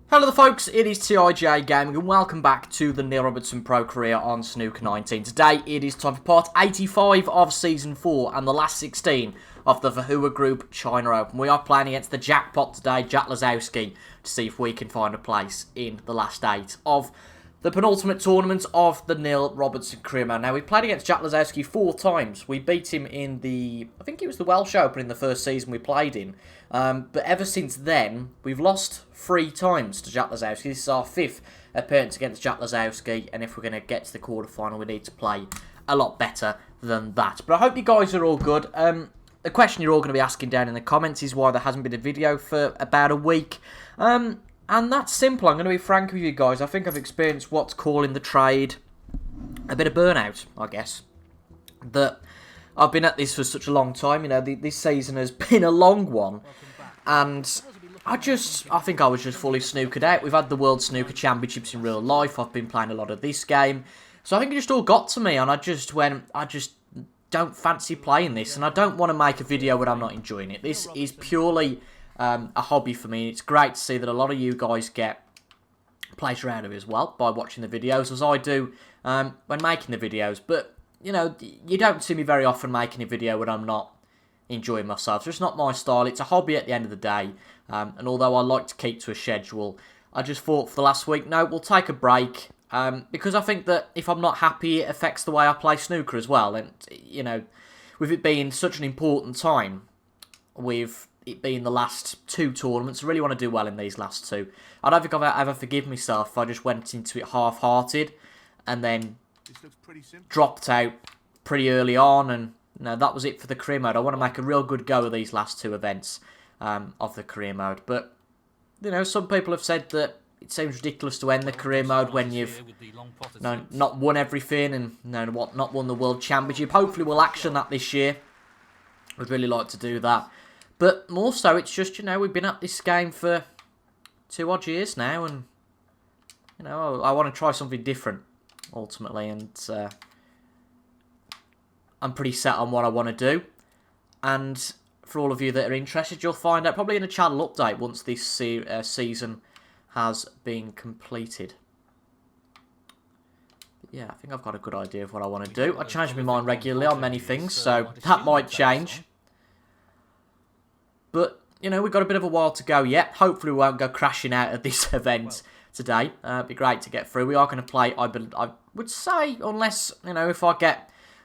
Hello there folks, it is TIJ Gaming and welcome back to the Neil Robertson Pro career on Snooker 19. Today it is time for part 85 of Season 4 and the last 16 of the Vahua Group China Open. We are playing against the jackpot today, Jack Lazowski, to see if we can find a place in the last 8 of the penultimate tournament of the Neil Robertson career mode. Now, we played against Jack Lazowski 4 times. We beat him in the, I think it was the Welsh Open in the first season we played in. But ever since then, we've lost 3 times to Jack Lazowski. This is our 5th appearance against Jack Lazowski. And if we're going to get to the quarterfinal, we need to play a lot better than that. But I hope you guys are all good. The question you're all going to be asking down in the comments is why there hasn't been a video for about a week. And that's simple. I'm going to be frank with you guys. I think I've experienced what's calling the trade a bit of burnout, I guess. That I've been at this for such a long time. You know, this season has been a long one. And I think I was just fully snookered out. We've had the World Snooker Championships in real life. I've been playing a lot of this game. So I think it just all got to me. And I just don't fancy playing this. And I don't want to make a video when I'm not enjoying it. This is purely a hobby for me. It's great to see that a lot of you guys get pleasure out of it as well by watching the videos, as I do when making the videos. But, you know, you don't see me very often making a video when I'm not enjoying myself. So it's not my style. It's a hobby at the end of the day. And although I like to keep to a schedule, I just thought for the last week, no, we'll take a break. Because I think that if I'm not happy, it affects the way I play snooker as well. And, you know, with it being such an important time, with it being the last 2 tournaments, I really want to do well in these last 2. I don't think I've ever forgiven myself if I just went into it half-hearted and then dropped out pretty early on, and that was it for the career mode. I want to make a real good go of these last 2 events of the career mode. But, you know, some people have said that it seems ridiculous to end the career mode when you've not won everything and not won the World Championship. Hopefully we'll action that this year. I'd really like to do that. But more so, it's just, you know, we've been at this game for 2 odd years now, and, you know, I want to try something different, ultimately, and I'm pretty set on what I want to do. And for all of you that are interested, you'll find out probably in a channel update once this season has been completed. But yeah, I think I've got a good idea of what I want to do. I change my mind regularly on many things, so that might change. But, you know, we've got a bit of a while to go yet. Hopefully we won't go crashing out at this event today. It'd be great to get through. We are going to play, I would say, unless, you know, if I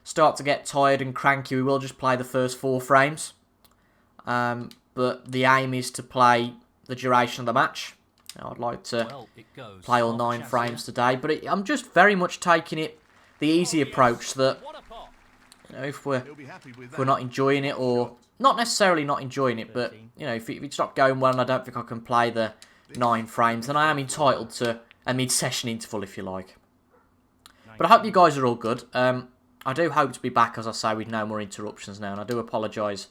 start to get tired and cranky, we will just play the first 4 frames. But the aim is to play the duration of the match. I'd like to play all 9 frames today. But I'm just very much taking it the easy approach that, you know, if we're not enjoying it, or not necessarily not enjoying it, but, you know, if it's not going well and I don't think I can play the 9 frames, then I am entitled to a mid-session interval, if you like. But I hope you guys are all good. I do hope to be back, as I say, with no more interruptions now, and I do apologise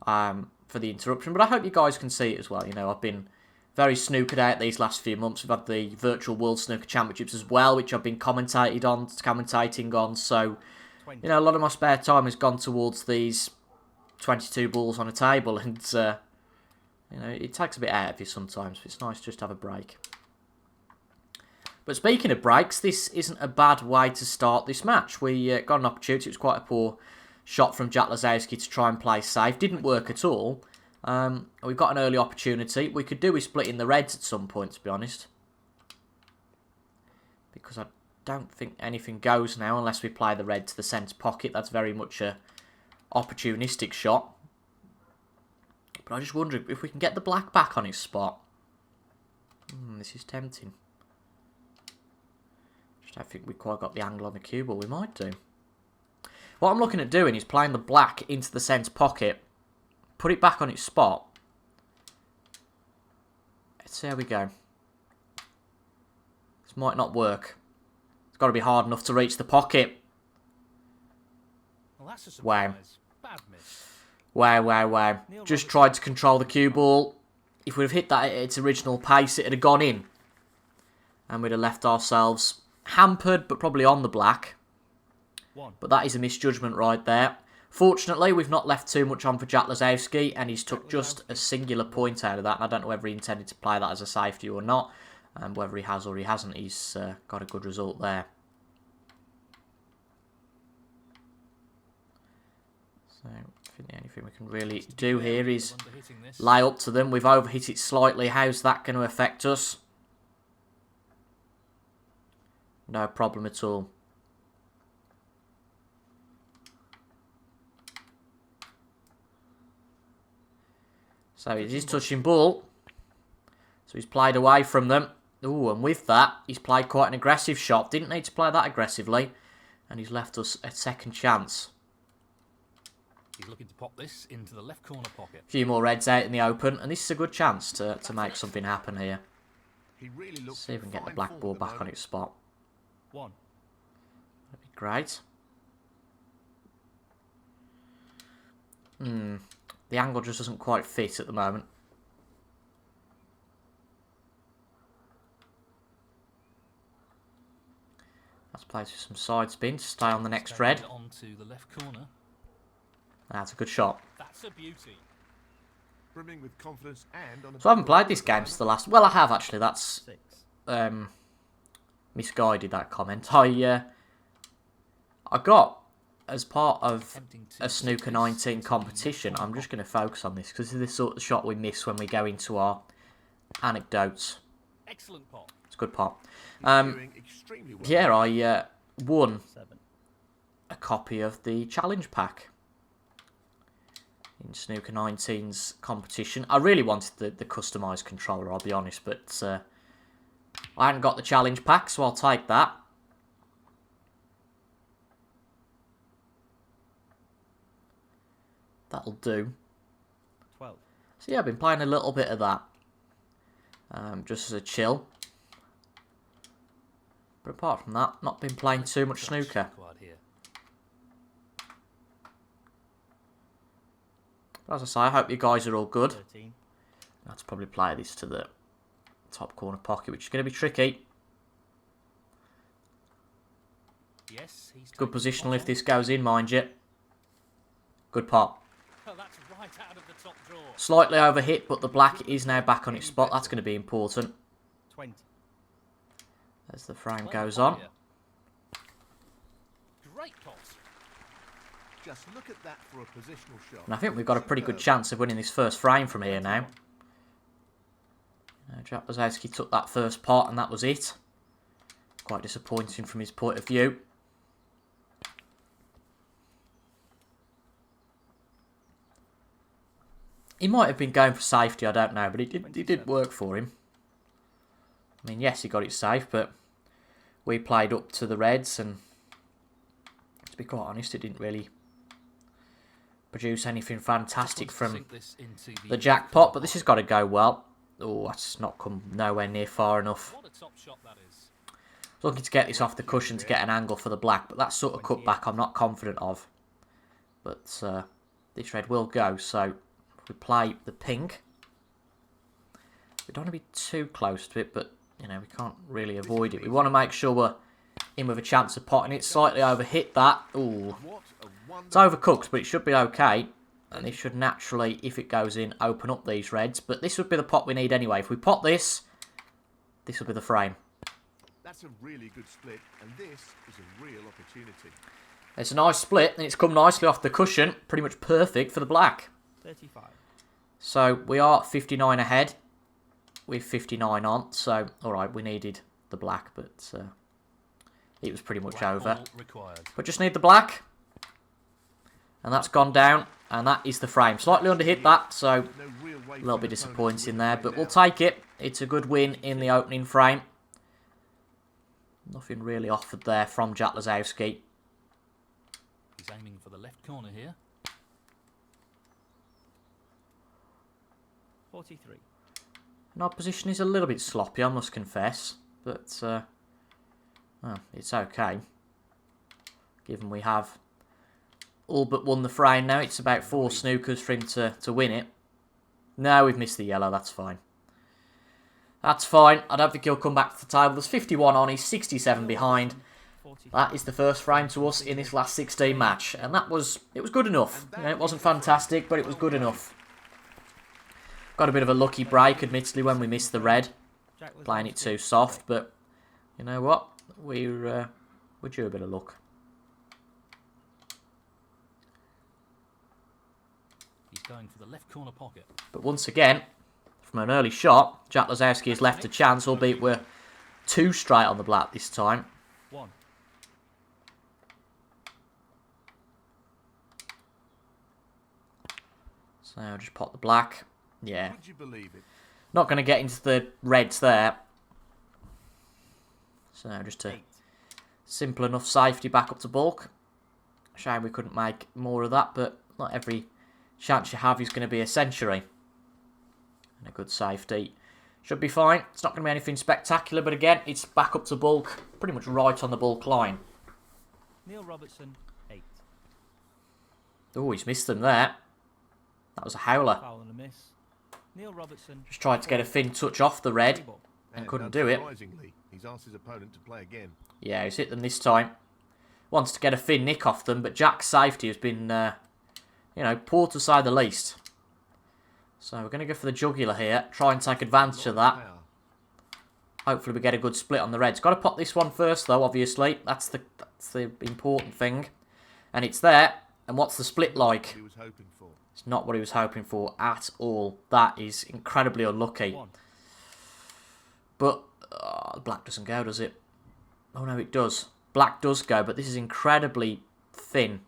for the interruption, but I hope you guys can see it as well. You know, I've been very snookered out these last few months. We've had the Virtual World Snooker Championships as well, which I've been commentating on, so, you know, a lot of my spare time has gone towards these 22 balls on a table, and, you know, it takes a bit out of you sometimes. It's nice just to have a break. But speaking of breaks, this isn't a bad way to start this match. We got an opportunity. It was quite a poor shot from Jack Lazowski to try and play safe. Didn't work at all. We got an early opportunity. We could do with splitting the reds at some point, to be honest. Because I don't think anything goes now unless we play the red to the centre pocket. That's very much a opportunistic shot. But I just wonder if we can get the black back on his spot. This is tempting. Just don't think we quite got the angle on the cue, but we might do. What I'm looking at doing is playing the black into the centre pocket, put it back on its spot. Let's see how we go. This might not work. It's got to be hard enough to reach the pocket. Well, that's a surprise. Wow. Bad miss. Wow. Just tried to control the cue ball. If we'd have hit that at its original pace, it'd have gone in. And we'd have left ourselves hampered, but probably on the black. But that is a misjudgment right there. Fortunately, we've not left too much on for Jack Lazowski, and he's took just a singular point out of that. And I don't know whether he intended to play that as a safety or not. And whether he has or he hasn't, he's got a good result there. So I think the only thing we can really do here is lay up to them. We've overhit it slightly. How's that going to affect us? No problem at all. So it is touching ball. So he's played away from them. Ooh, and with that, he's played quite an aggressive shot. Didn't need to play that aggressively. And he's left us a second chance. He's looking to pop this into the left corner pocket. A few more reds out in the open. And this is a good chance to make something happen here. Let's see if we can get the black ball back on its spot. One. That'd be great. The angle just doesn't quite fit at the moment. Let's play to some side spin to stay on the next red. Onto the left corner. That's a good shot. That's a beauty. Brimming with confidence and on So I haven't played this game since the last... Well, I have actually. That's misguided, that comment. I got, as part of a Snooker 19 competition, I'm just going to focus on this because this is the sort of shot we miss when we go into our anecdotes. Excellent pot. It's a good pot. Yeah, I won a copy of the challenge pack in Snooker 19's competition. I really wanted the customised controller, I'll be honest, but I hadn't got the challenge pack, so I'll take that. That'll do. 12. So yeah, I've been playing a little bit of that, just as a chill. But apart from that, not been playing too much snooker. As I say, I hope you guys are all good. 13. Let's probably play this to the top corner pocket, which is going to be tricky. Yes, he's Good positional if this goes in, mind you. Good pot. Oh, that's right out of the top drawer. Slightly overhit, but the black is now back on its spot. That's going to be important. 20. As the frame goes on. Great pot. Just look at that for a positional shot. And I think we've got a pretty good chance of winning this first frame from here now. Jack Lazowski took that first pot and that was it. Quite disappointing from his point of view. He might have been going for safety, I don't know, but it did work for him. I mean, yes, he got it safe, but we played up to the reds, and to be quite honest, it didn't really produce anything fantastic from the jackpot, but this has got to go well. Oh, that's not come nowhere near far enough. What a top shot that is. Looking to get this off the cushion to get an angle for the black, but that sort of cutback I'm not confident of. But this red will go, so we play the pink. We don't want to be too close to it, but you know, we can't really avoid it. We want to make sure we're in with a chance of potting it. Slightly overhit that. Ooh. It's overcooked, but it should be okay. And this should naturally, if it goes in, open up these reds. But this would be the pot we need anyway. If we pot this, this will be the frame. That's a really good split, and this is a real opportunity. It's a nice split, and it's come nicely off the cushion. Pretty much perfect for the black. 35. So we are 59 ahead with 59 on. So, alright, we needed the black, but it was pretty much over. But just need the black. And that's gone down, and that is the frame. Slightly underhit that, so a little bit disappointing there, but we'll take it. It's a good win in the opening frame. Nothing really offered there from Jack Lazowski. He's aiming for the left corner here. 43. And our position is a little bit sloppy, I must confess, but well, it's okay. Given we have all but won the frame now, it's about 4 snookers for him to win it. No, we've missed the yellow, that's fine. That's fine, I don't think he'll come back to the table. There's 51 on, he's 67 behind. That is the first frame to us in this last 16 match, and it was good enough. You know, it wasn't fantastic, but it was good enough. Got a bit of a lucky break, admittedly, when we missed the red. playing it too soft, but you know what? We're due a bit of luck. He's going for the left corner pocket. But once again, from an early shot, Jack Lazowski has left a chance, albeit we're 2 straight on the black this time. 1. So I'll just pop the black. Yeah. Would you believe it? Not going to get into the reds there. So just a 8. simple enough safety back up to bulk. Shame we couldn't make more of that, but not every chance you have is going to be a century. And a good safety. Should be fine. It's not going to be anything spectacular, but again, it's back up to bulk. Pretty much right on the bulk line. Neil Robertson, 8. Oh, he's missed them there. That was a howler. Foul and a miss. Neil Robertson. Just tried to get a thin touch off the red and couldn't do it. Unsurprisingly, he's asked his opponent to play again. Yeah, he's hit them this time. Wants to get a thin nick off them, but Jack's safety has been, you know, poor to say the least. So we're going to go for the jugular here. Try and take advantage of that. Hopefully we get a good split on the reds. Got to pop this one first, though, obviously. That's the important thing. And it's there. And what's the split like? He was hoping for. It's not what he was hoping for at all. That is incredibly unlucky. 1. But black doesn't go, does it? Oh, no, it does. Black does go, but this is incredibly thin.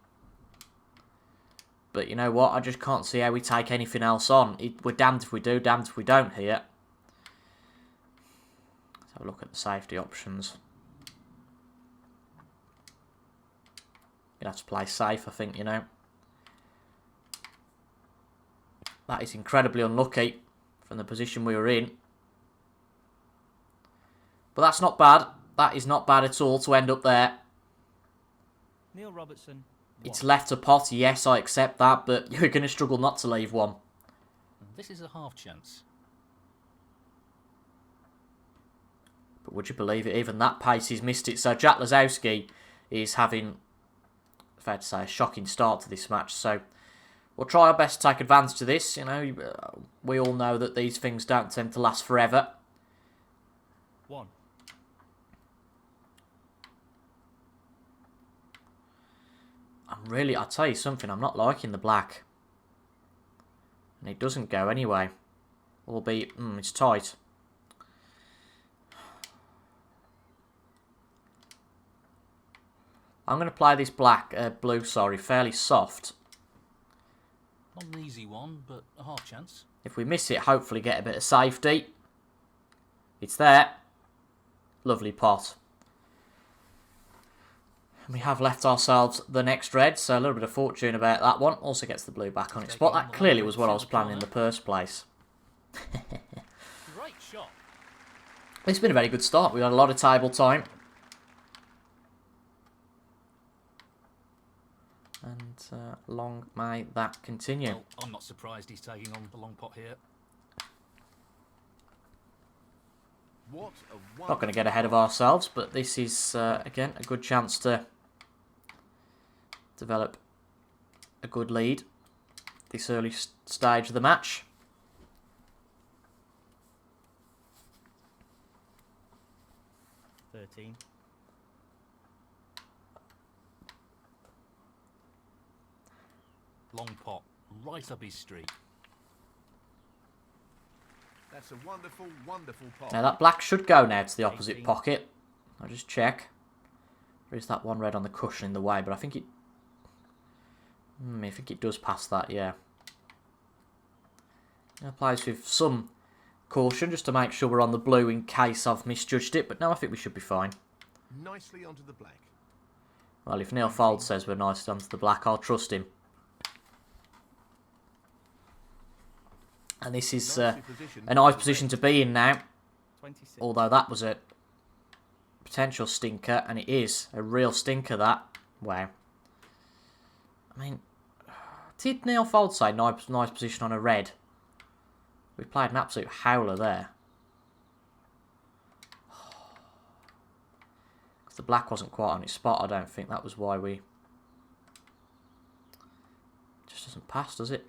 But you know what? I just can't see how we take anything else on. We're damned if we do, damned if we don't here. Let's have a look at the safety options. You'll have to play safe, I think, you know. That is incredibly unlucky from the position we were in. But that's not bad. That is not bad at all to end up there. Neil Robertson, 1. It's left a pot, yes, I accept that, but you're going to struggle not to leave one. This is a half chance. But would you believe it, even that pace he's missed it. So Jack Lazowski is having, fair to say, a shocking start to this match. So we'll try our best to take advantage of this. You know, we all know that these things don't tend to last forever. 1. I'll tell you something, I'm not liking the black. And it doesn't go anyway. Albeit, it's tight. I'm going to play this blue, fairly soft. Not an easy one, but a half chance. If we miss it, hopefully get a bit of safety. It's there. Lovely pot. We have left ourselves the next red, so a little bit of fortune about that one. Also gets the blue back on its spot. That clearly was what I was planning in the first place. Great shot. It's been a very good start. We had a lot of table time. And long may that continue. Well, I'm not surprised he's taking on the long pot here. What a Not going to get ahead of ourselves, but this is, again, a good chance to develop a good lead this early stage of the match. Thirteen. Long pot, right up his street. That's a wonderful, wonderful pot. Now that black should go now to the opposite 18. pocket. I'll just check. There is that one red on the cushion in the way, but I think it... I think it does pass that, yeah. It plays with some caution just to make sure we're on the blue in case I've misjudged it, but no, I think we should be fine. Nicely onto the black. Well, if Neil Fold says we're nice onto the black, I'll trust him. And this is a nice position to be in now. 26. Although that was a potential stinker, and it is a real stinker, that. Wow. I mean, did Neil Fold say nice position on a red? We played an absolute howler there. Because the black wasn't quite on its spot, I don't think. That was why we... Just doesn't pass, does it?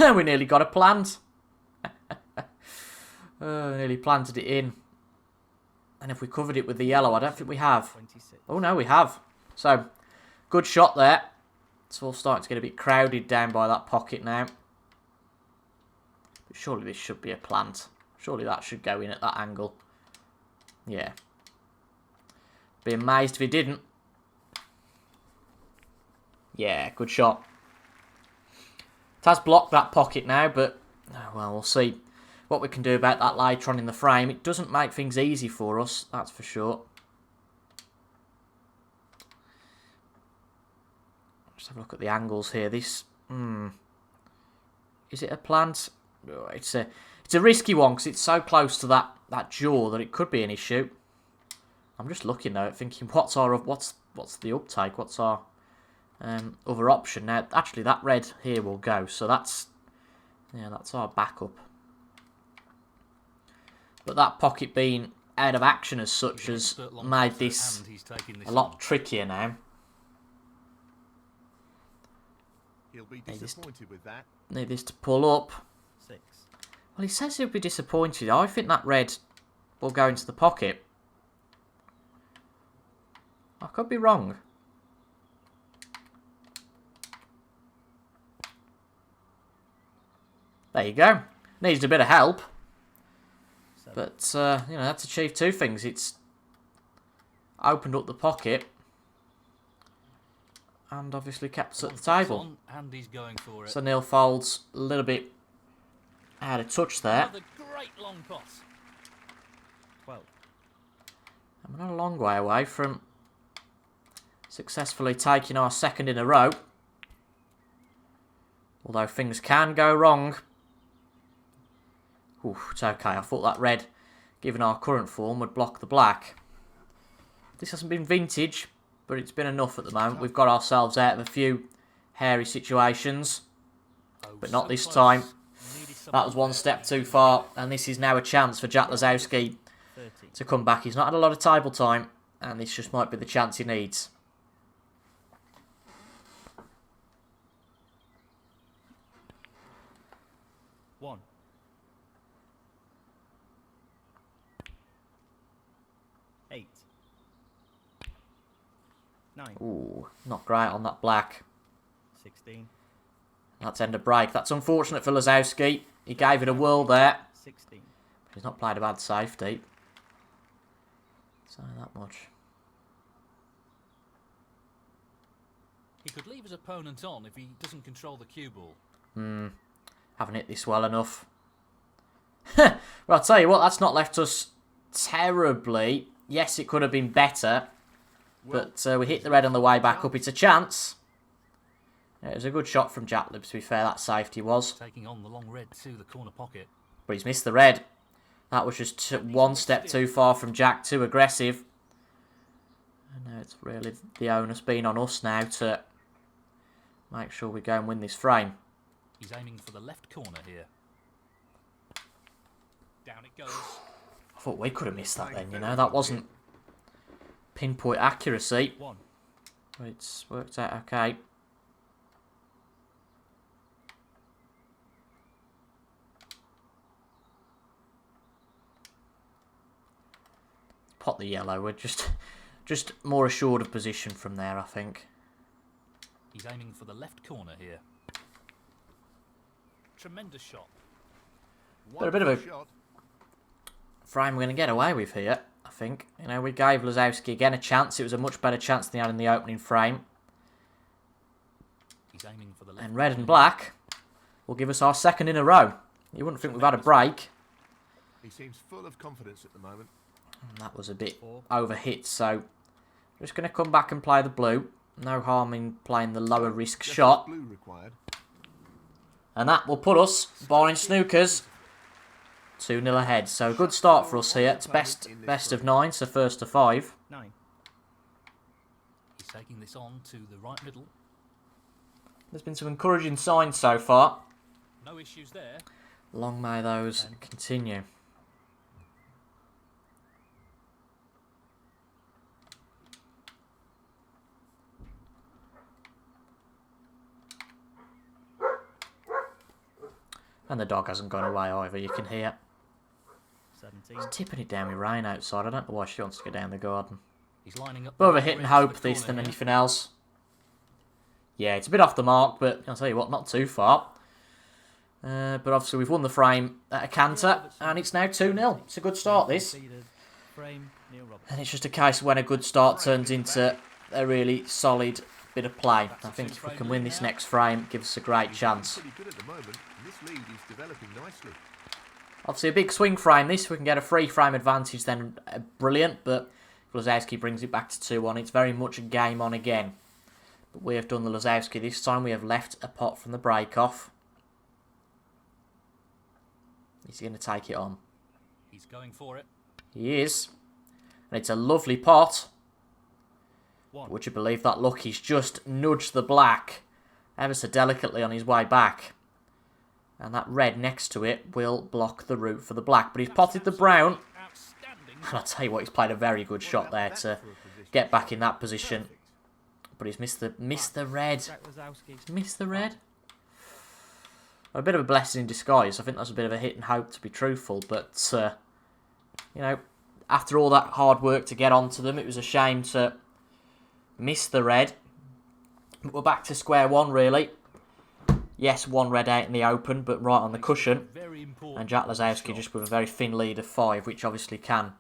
We nearly got it planned. Nearly planted it in. And if we covered it with the yellow, I don't think we have. 26. Oh, no, we have. So, good shot there. It's all starting to get a bit crowded down by that pocket now. But surely this should be a plant. Surely that should go in at that angle. Yeah. Be amazed if he didn't. Yeah, good shot. It has blocked that pocket now, but well, we'll see what we can do about that later on in the frame. It doesn't make things easy for us, that's for sure. Just have a look at the angles here. This, is it a plant? Oh, it's a risky one because it's so close to that jaw that it could be an issue. I'm just looking though, thinking what's the uptake? What's our other option? Now, actually, that red here will go, so that's our backup. But that pocket being out of action as such has made this a lot trickier now. He'll be disappointed with that. Need this to pull up. 6. Well, he says he'll be disappointed. I think that red will go into the pocket. I could be wrong. There you go. Needs a bit of help. 7. But, that's achieved two things. It's opened up the pocket and obviously kept us at the table. And he's going for it. So Neil Folds a little bit out of touch there. Another great long pass. 12. And we're not a long way away from successfully taking our second in a row. Although things can go wrong. Ooh, it's okay. I thought that red, given our current form, would block the black. This hasn't been vintage, but it's been enough at the moment. We've got ourselves out of a few hairy situations, but not this time. That was one step too far, and this is now a chance for Jack Lazowski 30. to come back. He's not had a lot of table time, and this just might be the chance he needs. One. 8. 9. Ooh, not great on that black. 16. That's end of break. That's unfortunate for Lazowski. He gave it a whirl there. 16. But he's not played a bad safety. So that much. He could leave his opponent on if he doesn't control the cue ball. Haven't hit this well enough. Well, I'll tell you what, that's not left us terribly. Yes, it could have been better. But we hit the red on the way back up. It's a chance. Yeah, it was a good shot from Jack Libbs, to be fair, that safety was. Taking on the long red to the corner pocket. But he's missed the red. That was just one step too far from Jack, too aggressive. And now it's really the onus being on us now to make sure we go and win this frame. He's aiming for the left corner here. Down it goes. I thought we could have missed that then, that wasn't pinpoint accuracy. 1. But it's worked out okay. Pot the yellow. We're just more assured of position from there, I think. He's aiming for the left corner here. Tremendous shot. But a bit of a shot. frame we're going to get away with here, I think. We gave Lazowski again a chance. It was a much better chance than he had in the opening frame. He's aiming for the left And red and black will give us our second in a row. You wouldn't think we've had a break. He seems full of confidence at the moment. And that was a bit overhit, so just going to come back and play the blue. No harm in playing the lower risk Just shot. blue required. And that will put us, barring snookers, 2-0 ahead. So good start for us here. It's best of 9, so first to 5. 9. He's taking this on to the right middle. There's been some encouraging signs so far. No issues there. Long may those continue. And the dog hasn't gone away either, you can hear. 17. He's tipping it down with rain outside. I don't know why she wants to go down the garden. He's lining up. More of a hit and hope this than anything else. Yeah, it's a bit off the mark, but I'll tell you what, not too far. But obviously we've won the frame at a canter, and it's now 2-0. It's a good start, this. Frame, Neil Robertson. And it's just a case of when a good start turns into a really solid bit of play. I think if we can win this next frame, it gives us a great chance. Pretty good at the moment, and this lead is developing nicely. Obviously a big swing frame this. If we can get a free frame advantage, then brilliant. But Lazowski brings it back to 2-1. It's very much a game on again. But we have done the Lazowski this time. We have left a pot from the break-off. Is he going to take it on? He's going for it. He is. And it's a lovely pot. One. Would you believe that? Look, he's just nudged the black ever so delicately on his way back. And that red next to it will block the route for the black. But he's potted the brown. Outstanding. And I'll tell you what, he's played a very good shot there to get back in that position. But he's missed the red. Jack Lazowski. He's missed the red. A bit of a blessing in disguise. I think that's a bit of a hit and hope, to be truthful. But, you know, after all that hard work to get onto them, it was a shame to miss the red. But we're back to square one, really. Yes, one red out in the open, but right on the cushion. Very important. And Jack Lazowski just with a very thin lead of 5, which obviously can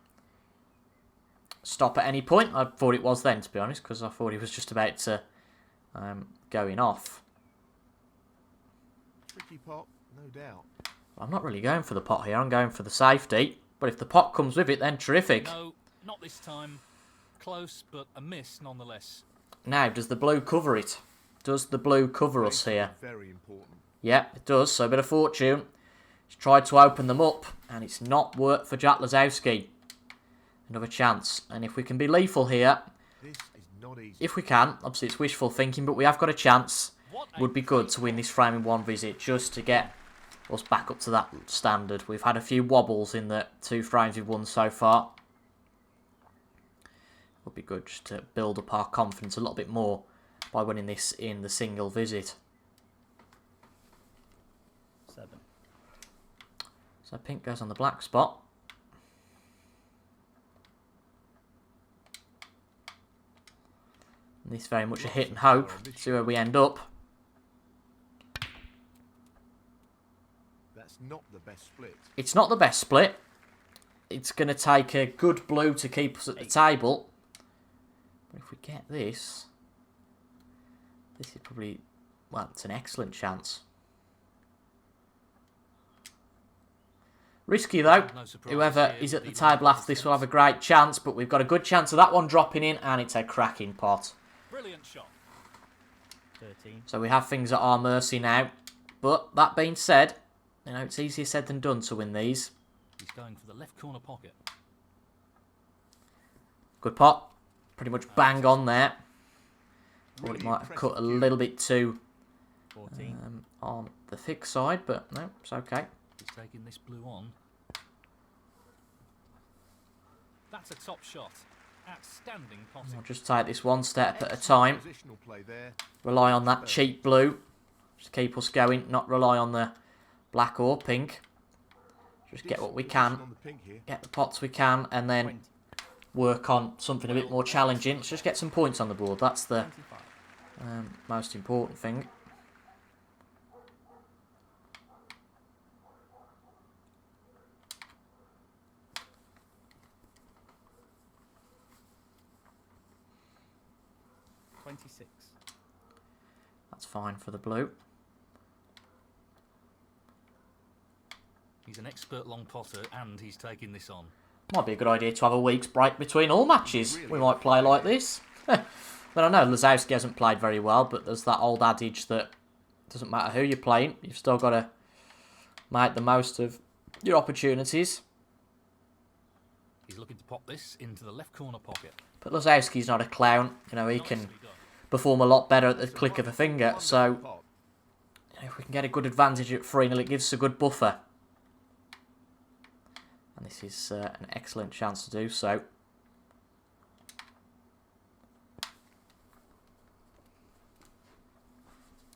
stop at any point. I thought it was then, to be honest, because I thought he was just about to going off. Tricky pot, no doubt. I'm not really going for the pot here. I'm going for the safety. But if the pot comes with it, then terrific. No, not this time. Close, but a miss nonetheless. Now, does the blue cover it? Does the blue cover us here? Very important. Yeah, it does. So a bit of fortune. He's tried to open them up, and it's not worked for Jack Lazowski. Another chance. And if we can be lethal here, This is not easy. if we can, obviously it's wishful thinking, but we have got a chance. It would be good to win this frame in one visit, just to get us back up to that standard. We've had a few wobbles in the 2 frames we've won so far. It would be good just to build up our confidence a little bit more by winning this in the single visit. 7. So pink goes on the black spot. And this is very much a hit and hope. See where we end up. That's not the best split. It's not the best split. It's going to take a good blue to keep us at the table. But if we get this, this is probably, well, it's an excellent chance. Risky though. No surprise Whoever here, is at the leading table after the this will have a great chance, but we've got a good chance of that one dropping in, and it's a cracking pot. Brilliant shot. 13. So we have things at our mercy now. But that being said, you know, it's easier said than done to win these. He's going for the left corner pocket. Good pot. Pretty much bang on there. Thought Really it might have impressive cut a view. little bit too 14. on the thick side, but no, it's okay. He's taking this blue on. That's a top shot. Outstanding potting. I'll just take this one step at a time. Positional play there. Rely on that cheap blue. Just keep us going, not rely on the black or pink. Just get what we can, Decent position on the pink here. get the pots we can, and then 20. work on something a bit more challenging. Let's just get some points on the board. That's the 25. most important thing. That's fine for the blue. He's an expert long potter, and he's taking this on. Might be a good idea to have a week's break between all matches. We might play like this. But I know Lazowski hasn't played very well, but there's that old adage that it doesn't matter who you're playing, you've still got to make the most of your opportunities. He's looking to pop this into the left corner pocket. But Lazowski's not a clown. You know, he can Nicely done. perform a lot better at the click of a finger. Under So the pot. if we can get a good advantage at 3-0, it gives us a good buffer. And this is an excellent chance to do so.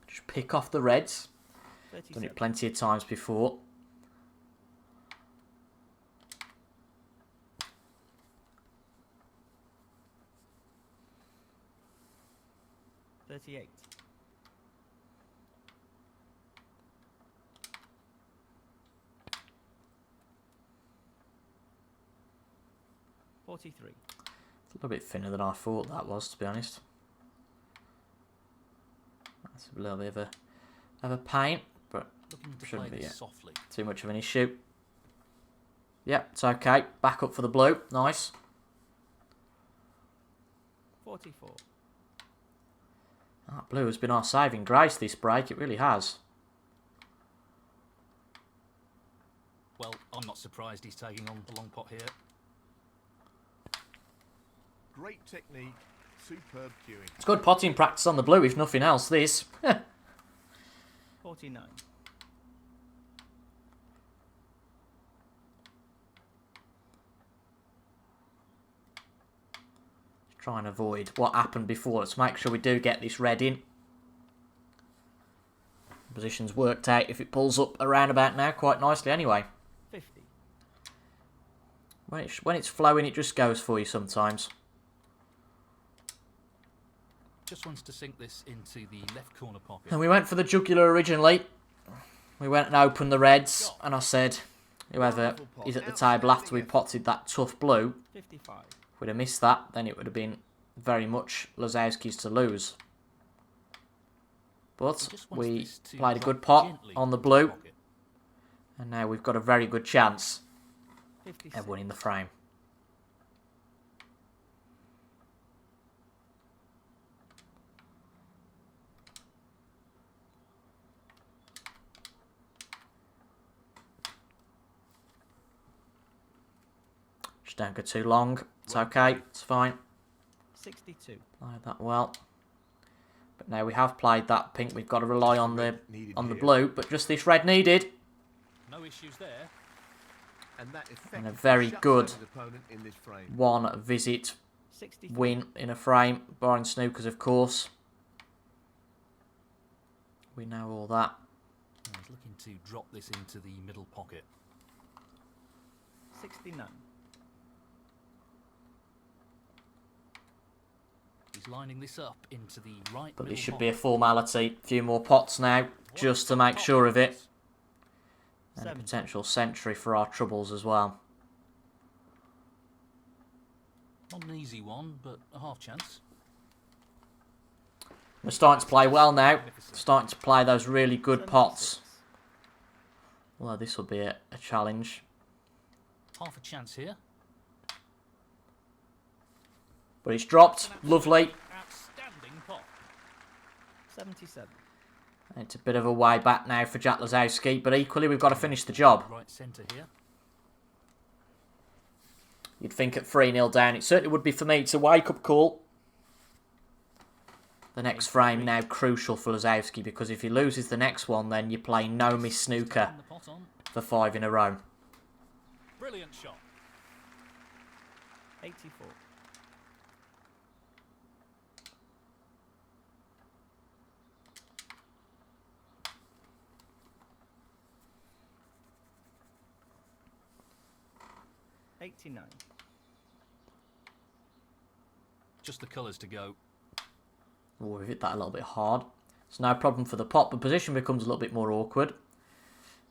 Just pick off the reds. Done it plenty of times before. 38. 43. It's a little bit thinner than I thought that was, to be honest. That's a little bit of a pain, but shouldn't be softly. too much of an issue. Yep, it's okay. Back up for the blue. Nice. 44. That blue has been our saving grace this break. It really has. Well, I'm not surprised he's taking on the long pot here. Great technique, superb cueing. It's good potting practice on the blue, if nothing else, this. 49. Try and avoid what happened before. Let's make sure we do get this red in. Position's worked out if it pulls up around about now quite nicely anyway. 50. When it's flowing, it just goes for you sometimes. Just wants to sink this into the left corner pocket. And we went for the jugular originally. We went and opened the reds, and I said, whoever is at the table after we potted that tough blue, 55. if we'd have missed that, then it would have been very much Lazowski's to lose. But we played a good pot on the blue, and now we've got a very good chance 56. of winning the frame. Just don't go too long. It's okay. It's fine. 62. Played that well. But now we have played that pink. We've got to rely on the blue. But just this red needed. No issues there. And a very good in this frame. one visit 63. win in a frame. Barring snookers, of course. We know all that. He's looking to drop this into the middle pocket. 69. He's lining this up into the right But middle this should pocket. be a formality. A few more pots now, just to make sure of it. And a 70. potential century for our troubles as well. Not an easy one, but a half chance. We're starting to play well now. Starting to play those really good pots. 76. Well, this will be a challenge. Half a chance here. But it's dropped. Lovely. Outstanding pot. 77. It's a bit of a way back now for Jack Lazowski, but equally we've got to finish the job. Right centre here. You'd think at 3-0 down, it certainly would be for me. It's a wake-up call. The next frame now crucial for Lazowski, because if he loses the next one, then you play no miss snooker The pot on. for 5 in a row. Brilliant shot. 84. $89. Just the colours to go. Oh, we've hit that a little bit hard. It's no problem for the pot, but position becomes a little bit more awkward.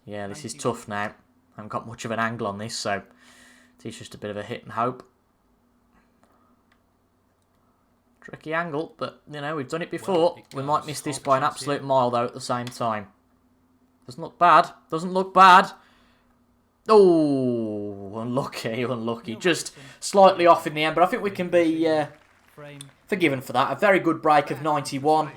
Yeah, this is tough now. I haven't got much of an angle on this, so it's just a bit of a hit and hope. Tricky angle, but, you know, we've done it before. We might miss this by an absolute mile, though, at the same time. Doesn't look bad. Doesn't look bad. Oh, unlucky, unlucky. Just slightly off in the end, but I think we can be Frame. forgiven for that. A very good break of 91,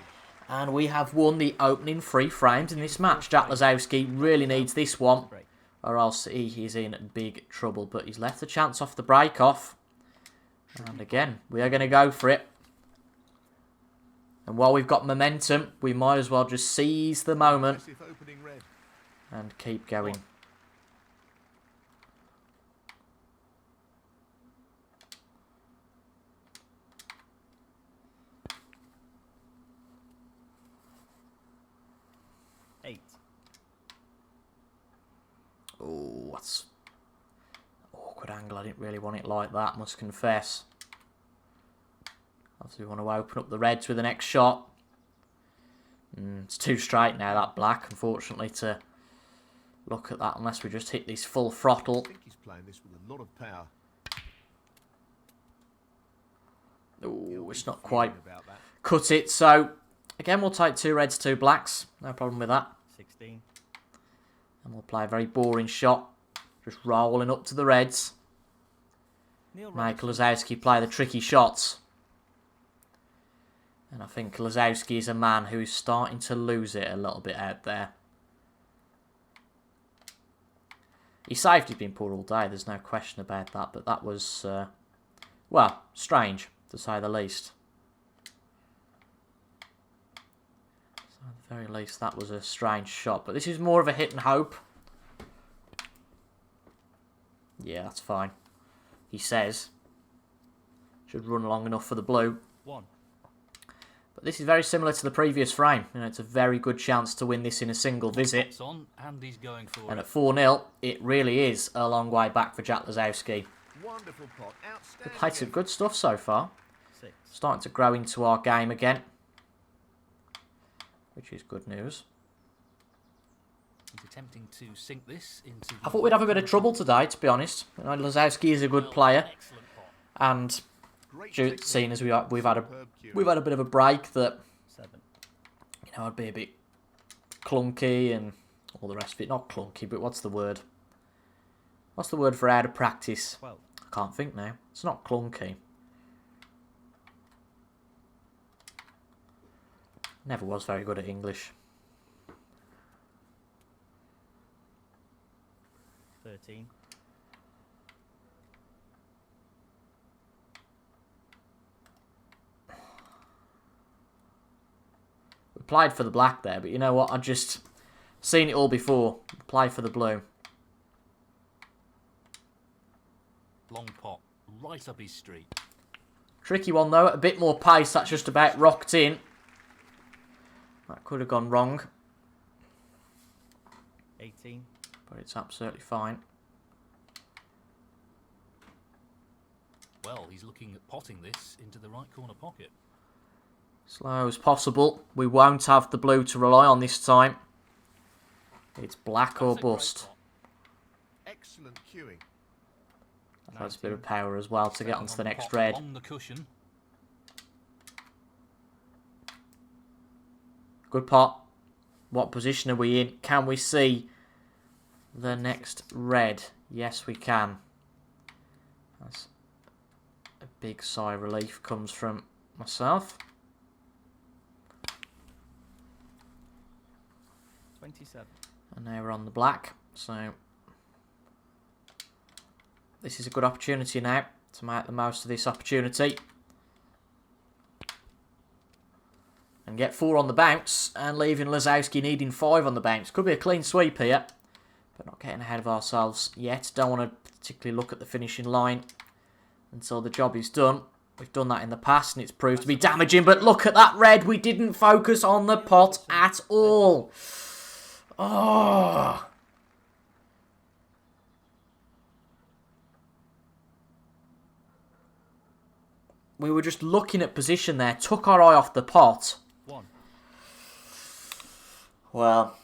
and we have won the opening 3 frames in this match. Jack Lazowski really needs this one, Break. or else he is in big trouble. But he's left the chance off the break-off. And again, we are going to go for it. And while we've got momentum, we might as well just seize the moment Impressive opening red. and keep going. $8. Oh, that's awkward angle. I didn't really want it like that, must confess. Obviously, we want to open up the reds with the next shot. It's too straight now, that black, unfortunately, to look at that unless we just hit this full throttle. I think he's playing this with a lot of power. Oh, it's not quite About that. cut it. So, again, we'll take 2 reds, 2 blacks. No problem with that. 16. And we'll play a very boring shot. Just rolling up to the reds. Neil Make Robertson. Lazowski play the tricky shots. And I think Lazowski is a man who is starting to lose it a little bit out there. His safety's been poor all day, there's no question about that. But that was, well, strange, to say the least. So at the very least, that was a strange shot. But this is more of a hit and hope. Yeah, that's fine. He says. Should run long enough for the blue. 1. But this is very similar to the previous frame. You know, it's a very good chance to win this in a single visit. It's on, and he's going for And it. at 4-0, it really is a long way back for Jack Lazowski. Wonderful pot. We've Outstanding. played some good stuff so far. 6. Starting to grow into our game again. Which is good news. He's attempting to sink this into... I thought we'd have a bit of trouble today, to be honest. You know, Lazowski is a good player. Excellent pot. And Great seeing technique. as we've had Superb cueing. a bit of a break that, 7. you know, I'd be a bit clunky and all the rest of it. Not clunky, but what's the word? What's the word for out of practice? 12. I can't think now. It's not clunky. Never was very good at English. 13. We played for the black there, but you know what? I've just seen it all before. Play for the blue. Long pot. Right up his street. Tricky one though. A bit more pace. That's just about rocked in. That could have gone wrong, 18. but it's absolutely fine. Well, he's looking at potting this into the right corner pocket. Slow as possible. We won't have the blue to rely on this time. It's black or That's a great bust. pot. Excellent cueing. That has a bit of power as well to get onto the On next pot, red. On the cushion. Good pot. What position are we in? Can we see the next red? Yes, we can. That's a big sigh of relief comes from myself. 27. And now we're on the black. So this is a good opportunity now to make the most of this opportunity. And get 4 on the bounce, and leaving Lazowski needing 5 on the bounce. Could be a clean sweep here, but not getting ahead of ourselves yet. Don't want to particularly look at the finishing line until the job is done. We've done that in the past, and it's proved to be damaging, but look at that red. We didn't focus on the pot at all. Oh. We were just looking at position there, took our eye off the pot. 1. Well,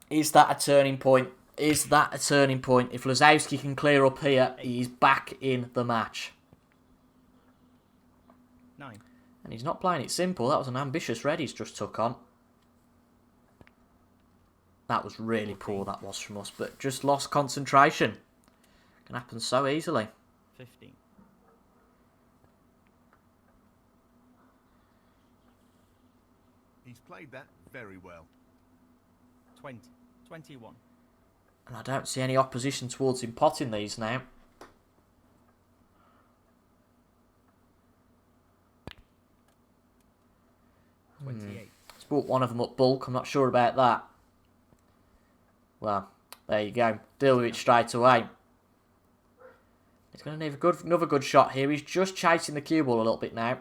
is that a turning point? Is that a turning point? If Lazowski can clear up here, he's back in the match. 9. And he's not playing it simple. That was an ambitious red he's just took on. That was really poor, that was from us. But just lost concentration. Can happen so easily. 15. He's played that very well. 20. 21. And I don't see any opposition towards him potting these now. Hmm. 28. He's brought one of them up bulk. I'm not sure about that. Well, there you go. Deal with it straight away. He's going to need another good shot here. He's just chasing the cue ball a little bit now.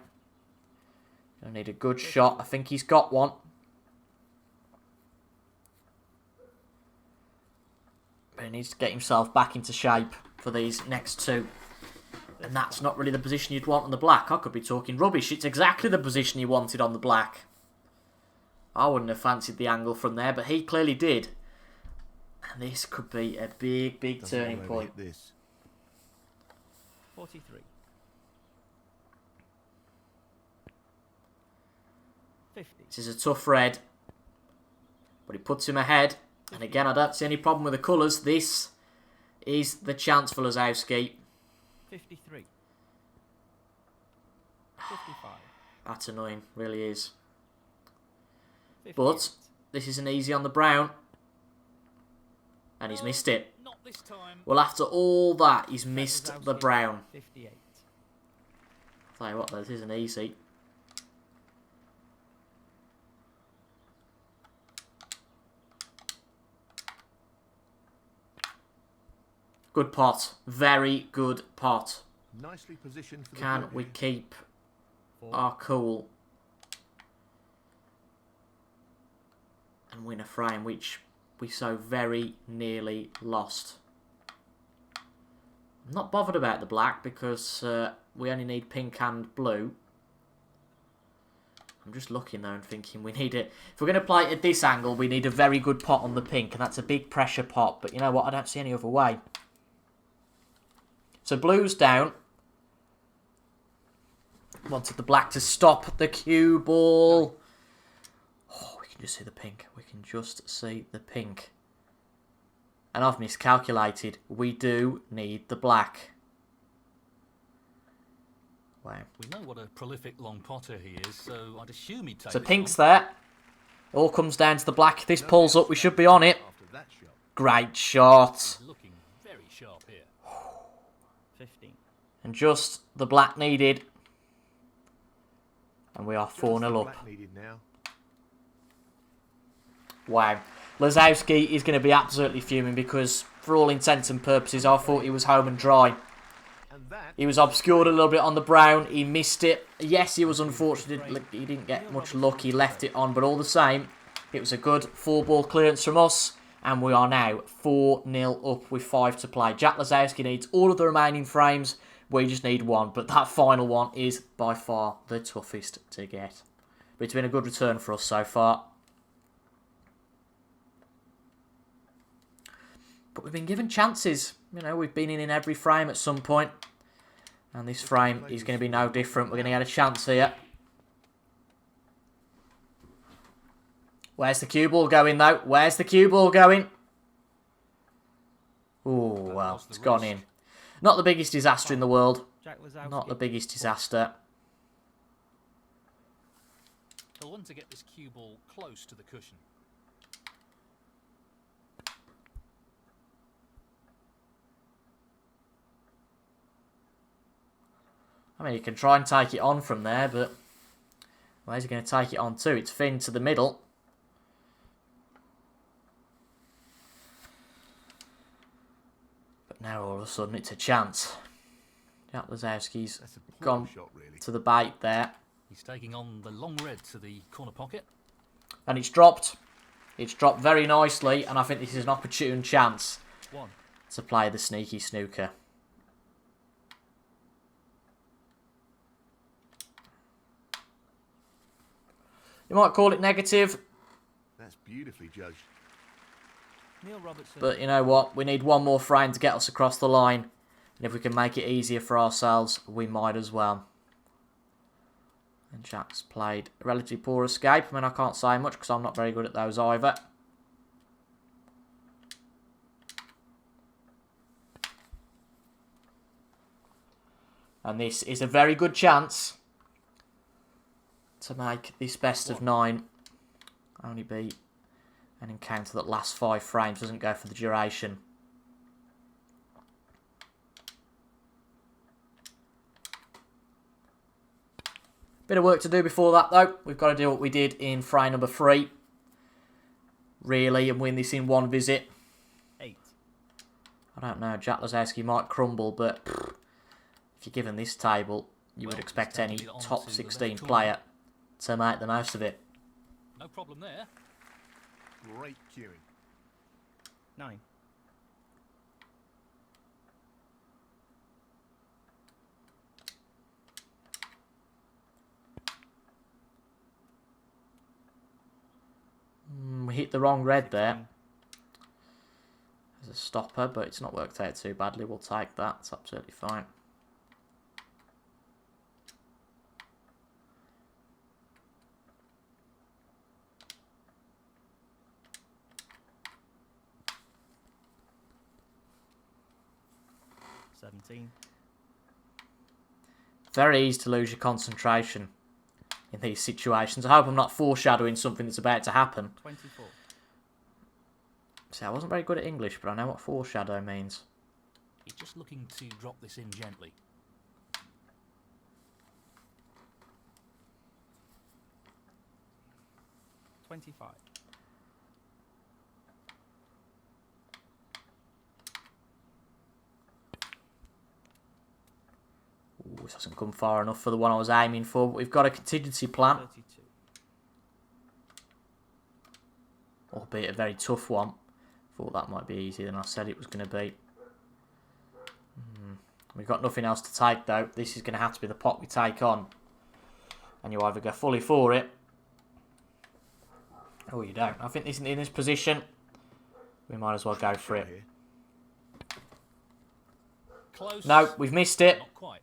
Going to need a good shot. I think he's got one. But he needs to get himself back into shape for these next two. And that's not really the position you'd want on the black. I could be talking rubbish. It's exactly the position you wanted on the black. I wouldn't have fancied the angle from there, but he clearly did. And this could be a big, big turning point. This. 43. 50. This is a tough red. But he puts him ahead. And again, I don't see any problem with the colours. This is the chance for Lazowski. 53. 55. That's annoying, really is. 58. But this isn't easy on the brown. And he's missed it. Not this time. Well, after all that, he's missed the brown. 58. Tell you what, this isn't easy. Good pot. Very good pot. Nicely positioned for the Can ball we here. keep 4. our cool and win a frame, which we so very nearly lost? I'm not bothered about the black because we only need pink and blue. I'm just looking though and thinking we need it. If we're going to play it at this angle, we need a very good pot on the pink, and that's a big pressure pot. But you know what? I don't see any other way. So blue's down. Wanted the black to stop the cue ball. Oh, we can just see the pink. We can just see the pink. And I've miscalculated. We do need the black. Wow. We know what a prolific long potter he is, so I'd assume he'd take So this pink's one. there. All comes down to the black. If this pulls up, we should be on it. After that shot. Great shot. He's looking very sharp here. 15. And just the black needed. And we are Just 4-0 the up. black needed now. Wow. Lazowski is going to be absolutely fuming because, for all intents and purposes, I thought he was home and dry. And that He was obscured a little bit on the brown. He missed it. Yes, he was unfortunate. He didn't get much luck. He left it on. But all the same, it was a good 4-ball clearance from us. And we are now 4-0 up with 5 to play. Jack Lazowski needs all of the remaining frames. We just need one. But that final one is by far the toughest to get. But it's been a good return for us so far. But we've been given chances. You know, we've been in every frame at some point. And this frame is going to be no different. We're going to get a chance here. Where's the cue ball going, though? Where's the cue ball going? Oh, well, it's gone in. Not the biggest disaster in the world. Jack Lazowski. Not the biggest disaster. He'll want to get this cue ball close to the cushion. I mean, you can try and take it on from there, but where's he going to take it on to? It's thin to the middle. But now all of a sudden it's a chance. Jack Lazowski's That's a poor gone shot, really. to the bait there. He's taking on the long red to the corner pocket. And it's dropped. It's dropped very nicely, and I think this is an opportune chance 1. to play the sneaky snooker. You might call it negative, That's beautifully judged. Neil Robertson. but you know what? We need one more frame to get us across the line. And if we can make it easier for ourselves, we might as well. And Jack's played a relatively poor escape. I mean, I can't say much because I'm not very good at those either. And this is a very good chance to make this best of 9 only be an encounter that lasts 5 frames, doesn't go for the duration. Bit of work to do before that, though. We've got to do what we did in frame number 3. Really, and win this in one visit. 8. I don't know. Jack Lazowski might crumble, but if you're given this table, you would Well, expect he's any taking it on top to the 16 left corner. player to make the most of it. No problem there. Great cueing. 9. hit the wrong red there. 16. There's a stopper, but it's not worked out too badly. We'll take that. It's absolutely fine. Very easy to lose your concentration in these situations. I hope I'm not foreshadowing something that's about to happen. 24. See, I wasn't very good at English, but I know what foreshadow means. He's just looking to drop this in gently. 25. Ooh, this hasn't come far enough for the one I was aiming for, but we've got a contingency plan. 32. Albeit a very tough one. Thought that might be easier than I said it was going to be. We've got nothing else to take though. This is going to have to be the pot we take on. And you either go fully for it, or you don't. I think this in this position, we might as well go for it. Close. No, we've missed it. Not quite.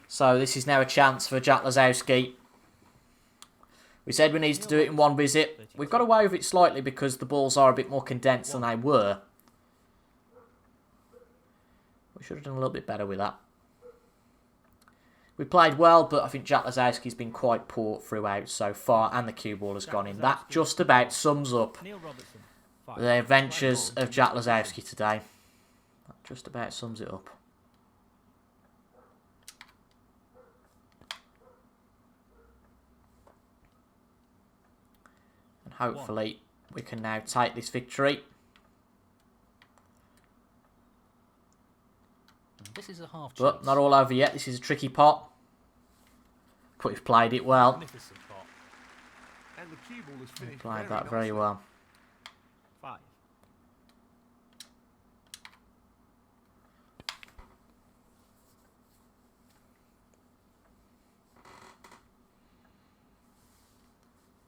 So this is now a chance for Jack Lazowski. We said we needed to do it in one visit. We've got away with it slightly because the balls are a bit more condensed than they were. We should have done a little bit better with that. We played well, but I think Jack Lazowski's been quite poor throughout so far, and the cue ball has gone in. That just about sums up Neil Robertson. 5. the adventures of Jack Lazowski today. That just about sums it up. And hopefully we can now take this victory. This is a half chance. But not all over yet. This is a tricky pot. But we've played it well. Magnificent pot. And the cue ball has We finished played that very nicely. well. 5.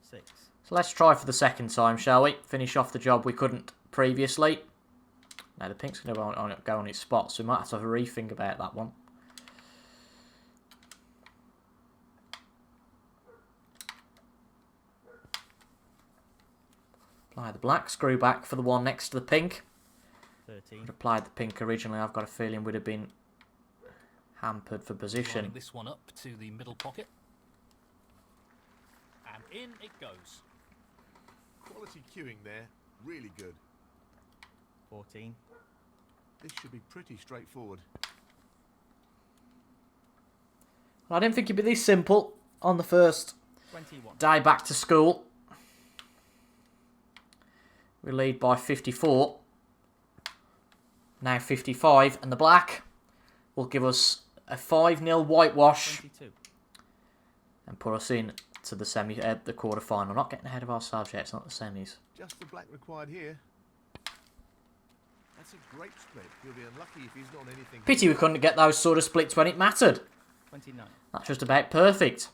Six. So let's try for the second time, shall we? Finish off the job we couldn't previously. Now the pink's going to go on its spot, so we might have to have a rethink about that one. Apply the black, screw back for the one next to the pink. 13. I'd applied the pink originally. I've got a feeling we'd have been hampered for position. Lining this one up to the middle pocket. And in it goes. Quality cueing there, really good. 14. This should be pretty straightforward. I didn't think it'd be this simple on the first 21. day back to school. We lead by 54. Now 55, and the black will give us a 5-0 whitewash 22. and put us in to the the quarter final. Not getting ahead of ourselves yet. It's not the semis. Just the black required here. That's a great split. He'll be unlucky if he's not on anything. Pity we couldn't get those sort of splits when it mattered. 29. That's just about perfect.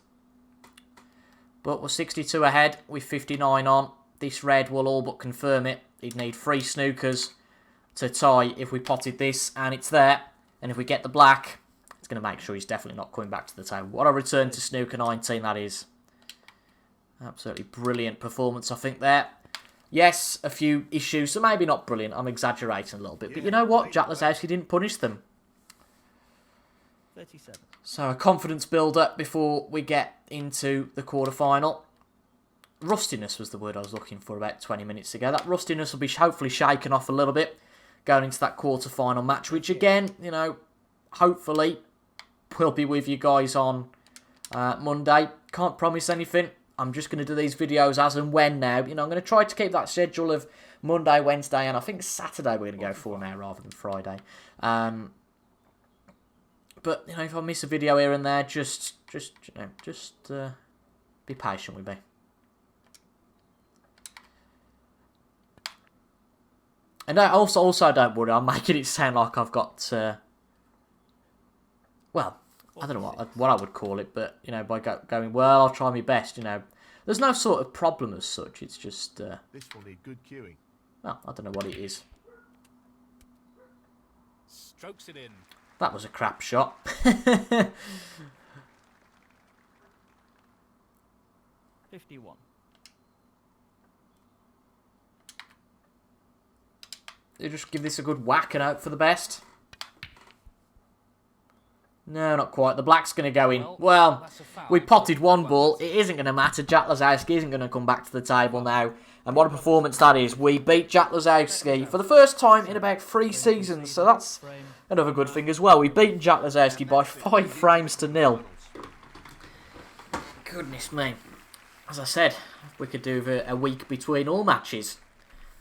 But we're 62 ahead with 59 on. This red will all but confirm it. He'd need 3 snookers to tie if we potted this, and it's there. And if we get the black, it's going to make sure he's definitely not coming back to the table. What a return to snooker 19 that is. Absolutely brilliant performance, I think, there. Yes, a few issues, so maybe not brilliant. I'm exaggerating a little bit. But you know what? Jack Lazowski didn't punish them. 37. So a confidence builder before we get into the quarter-final. Rustiness was the word I was looking for about 20 minutes ago. That rustiness will be hopefully shaken off a little bit going into that quarter-final match, which again, you know, hopefully we'll be with you guys on Monday. Can't promise anything. I'm just going to do these videos as and when now. You know, I'm going to try to keep that schedule of Monday, Wednesday, and I think Saturday we're going to go for now rather than Friday. But, you know, if I miss a video here and there, just be patient with me. And also don't worry, I'm making it sound like I've got, well, I don't know what I would call it, but, you know, by going, well, I'll try my best, you know. There's no sort of problem as such. It's just, This will need good cueing. well, I don't know what it is. Strokes it in. That was a crap shot. 51. You just give this a good whack and hope for the best. No, not quite. The black's going to go in. Well, that's a foul. we potted one ball. It isn't going to matter. Jack Lazowski isn't going to come back to the table now. And what a performance that is. We beat Jack Lazowski for the first time in about 3 seasons. So that's another good thing as well. We've beaten Jack Lazowski by 5 frames to 0. Goodness me. As I said, we could do with a week between all matches.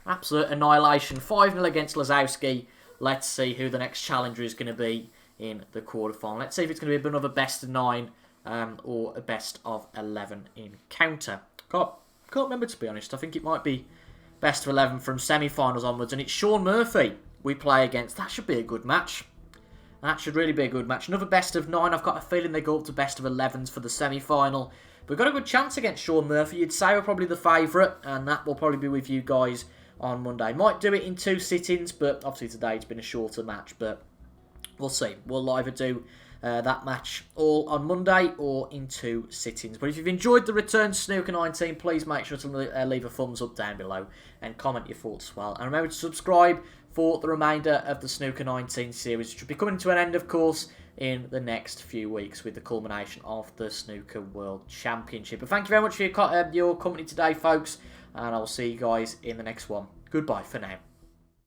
Absolute annihilation. 5-0 against Lazowski. Let's see who the next challenger is going to be in the quarterfinal. Let's see if it's going to be another best of 9 or a best of 11 encounter. Can't remember, to be honest. I think it might be best of 11 from semi-finals onwards. And it's Sean Murphy we play against. That should be a good match. That should really be a good match. Another best of 9. I've got a feeling they go up to best of 11s for the semi-final. We've got a good chance against Sean Murphy. You'd say we're probably the favourite. And that will probably be with you guys on Monday. Might do it in 2 sittings. But obviously today it's been a shorter match. But we'll see. We'll either do that match all on Monday or in 2 sittings. But if you've enjoyed the return to Snooker 19, please make sure to leave a thumbs up down below and comment your thoughts as well. And remember to subscribe for the remainder of the Snooker 19 series, which will be coming to an end, of course, in the next few weeks with the culmination of the Snooker World Championship. But thank you very much for your company today, folks, and I'll see you guys in the next one. Goodbye for now.